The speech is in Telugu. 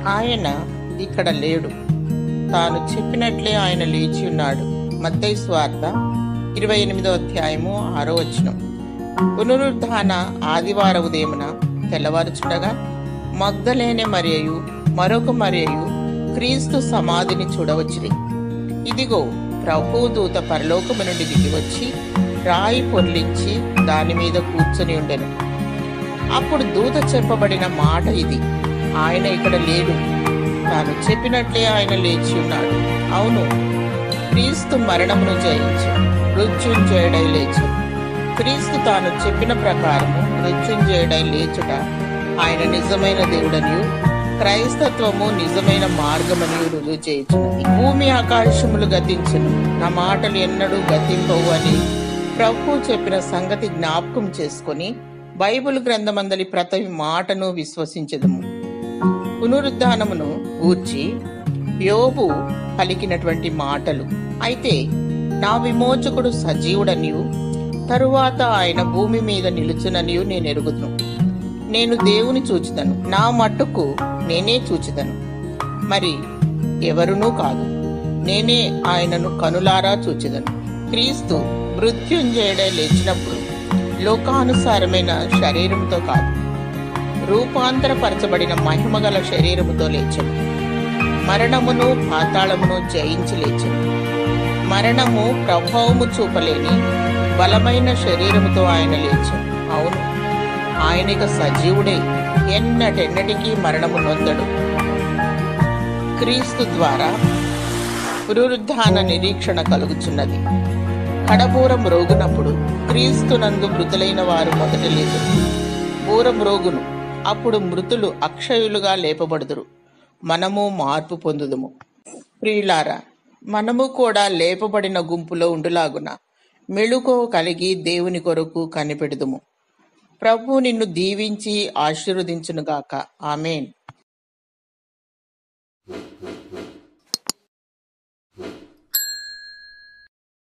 ఆయన ఇక్కడ లేడు, తాను చెప్పినట్లే ఆయన లేచి ఉన్నాడు. మత్తయి సువార్త 28వ అధ్యాయము 6వ వచనం. పునరుత్థాన ఆదివార ఉదయమున తెల్లవారుచుండగా మగ్దలేనే మరియయు మరొక మరియయు క్రీస్తు సమాధిని చూడవచ్చిరి. ఇదిగో, ప్రభువు దూత పరలోకము నుండి దిగివచ్చి రాయి పొర్లించి దాని మీద కూర్చొని ఉండెను. అప్పుడు దూత చెప్పబడిన మాట ఇది: ఆయన ఇక్కడ లేడు, తాను చెప్పినట్లే ఆయన లేచి ఉన్నాడు. అవును, క్రీస్తు మరణమును జయించి మృత్యుంజయుడై లేచు. క్రీస్తు తాను చెప్పిన ప్రకారము మృత్యుంజయుడై లేచుట ఆయన నిజమైన దేవుడనియు క్రైస్తత్వము నిజమైన మార్గమనియు రుజువు చేయుచున్నది. భూమి ఆకాశములు గతించును, నా మాటలు ఎన్నడూ గతింపవు అని ప్రభువు చెప్పిన సంగతి జ్ఞాపకం చేసుకొని బైబిల్ గ్రంథమందలి ప్రతి మాటను విశ్వసించదము. పునరుద్ధానమును గూర్చి యోబు పలికినటువంటి మాటలు: అయితే నా విమోచకుడు సజీవుడనియు తరువాత ఆయన భూమి మీద నిలుచుననియు నేను ఎరుగుదును. నేను దేవుని చూచుదను, నా మట్టుకు నేనే చూచుదను, మరి ఎవరునూ కాదు. నేనే ఆయనను కనులారా చూచుదను. క్రీస్తు మృత్యుంజయుడై లేచినప్పుడు లోకానుసారమైన శరీరముతో కాదు, రూపాంతరపరచబడిన మహిమగల శరీరముతో లేచెను. మరణమును పాతాళమును జయించి లేచెను. మరణము ప్రభావము చూపలేని బలమైన శరీరముతో ఆయన లేచెను. అవును, ఆయనక సజీవుడే, ఎన్నటెన్నటికీ మరణము నొందడు. క్రీస్తు ద్వారా పునరుద్ధాన నిరీక్షణ కలుగుచున్నది. కడబూరం రోగునప్పుడు క్రీస్తునందు మృతులైన వారు మొదట లేదురు. బూరం రోగును, అప్పుడు మృతులు అక్షయులుగా లేపబడుదురు. మనము మార్పు పొందుదుము. ప్రియులారా, మనము కూడా లేపబడిన గుంపులో ఉండులాగున మెళుకువ కలిగి దేవుని కొరకు కనిపెడుదుము. ప్రభు నిన్ను దీవించి ఆశీర్వదించునుగాక. ఆమేన్.